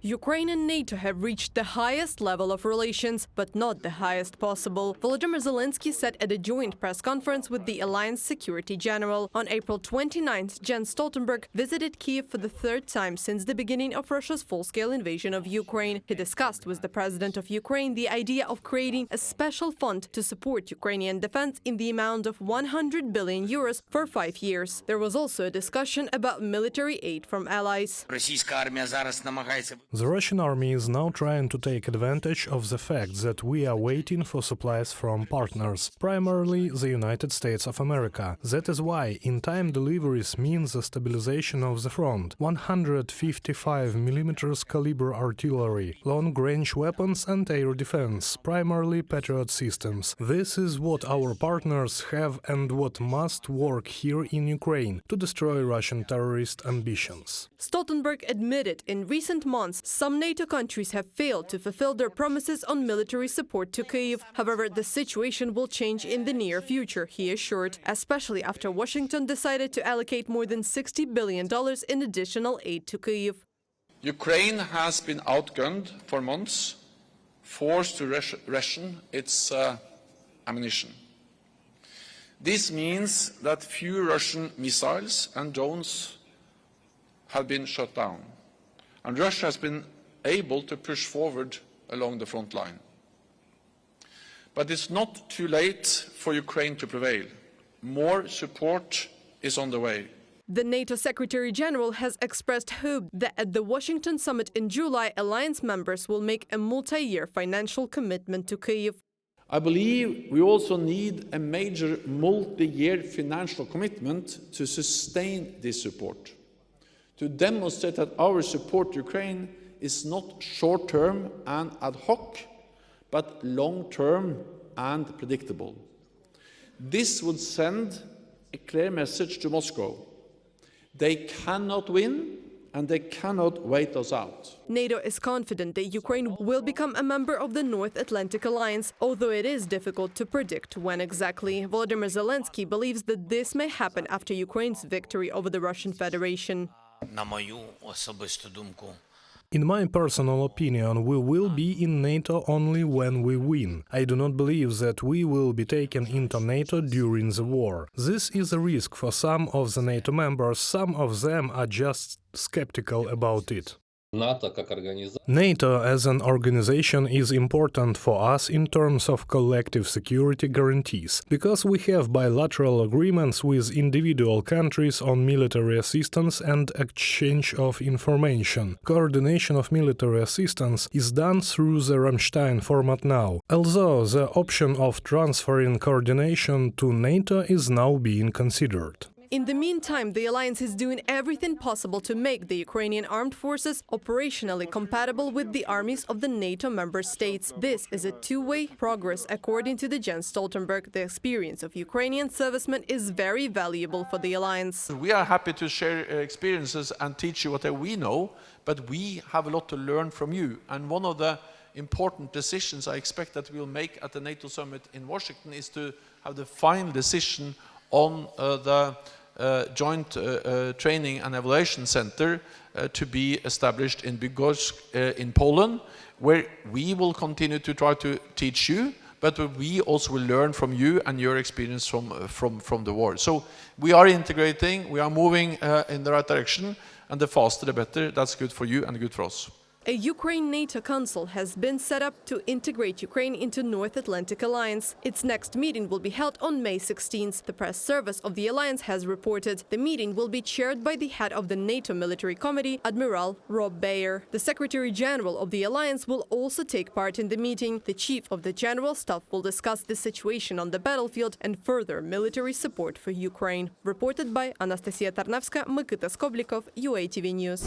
Ukraine and NATO have reached the highest level of relations, but not the highest possible. Volodymyr Zelensky said at a joint press conference with the Alliance Security General. On April 29th, Jens Stoltenberg visited Kyiv for the third time since the beginning of Russia's full-scale invasion of Ukraine. He discussed with the president of Ukraine the idea of creating a special fund to support Ukrainian defense in the amount of 100 billion euros for 5 years. There was also a discussion about military aid from allies. The Russian army is now trying to take advantage of the fact that we are waiting for supplies from partners, primarily the United States of America. That is why in-time deliveries means the stabilization of the front, 155 mm caliber artillery, long-range weapons and air defense, primarily Patriot systems. This is what our partners have and what must work here in Ukraine to destroy Russian terrorist ambitions. Stoltenberg admitted in recent months some NATO countries have failed to fulfill their promises on military support to Kyiv. However, the situation will change in the near future, he assured, especially after Washington decided to allocate more than $60 billion in additional aid to Kyiv. Ukraine has been outgunned for months, forced to ration its ammunition. This means that few Russian missiles and drones have been shot down, and Russia has been able to push forward along the front line. But it's not too late for Ukraine to prevail. More support is on the way. The NATO Secretary General has expressed hope that at the Washington summit in July, alliance members will make a multi-year financial commitment to Kyiv. I believe we also need a major multi-year financial commitment to sustain this support, to demonstrate that our support to Ukraine is not short-term and ad hoc, but long-term and predictable. This would send a clear message to Moscow. They cannot win and they cannot wait us out. NATO is confident that Ukraine will become a member of the North Atlantic Alliance, although it is difficult to predict when exactly. Volodymyr Zelensky believes that this may happen after Ukraine's victory over the Russian Federation. In my personal opinion, we will be in NATO only when we win. I do not believe that we will be taken into NATO during the war. This is a risk for some of the NATO members. Some of them are just skeptical about it. NATO as an organization is important for us in terms of collective security guarantees, because we have bilateral agreements with individual countries on military assistance and exchange of information. Coordination of military assistance is done through the Ramstein format now, although the option of transferring coordination to NATO is now being considered. In the meantime, the alliance is doing everything possible to make the Ukrainian armed forces operationally compatible with the armies of the NATO member states. This is a two-way progress, according to the Jens Stoltenberg. The experience of Ukrainian servicemen is very valuable for the alliance. We are happy to share experiences and teach you what we know, but we have a lot to learn from you. And one of the important decisions I expect that we'll make at the NATO summit in Washington is to have the final decision on the joint training and evaluation center to be established in Bydgoszcz in Poland, where we will continue to try to teach you, but we also will learn from you and your experience from the war. So we are integrating, we are moving in the right direction, and the faster the better. That's good for you and good for us. A Ukraine-NATO Council has been set up to integrate Ukraine into North Atlantic Alliance. Its next meeting will be held on May 16th. The press service of the alliance has reported the meeting will be chaired by the head of the NATO Military Committee, Admiral Rob Bayer. The Secretary General of the alliance will also take part in the meeting. The Chief of the General Staff will discuss the situation on the battlefield and further military support for Ukraine. Reported by Anastasia Tarnavska, Mykita Skoblikov, UATV News.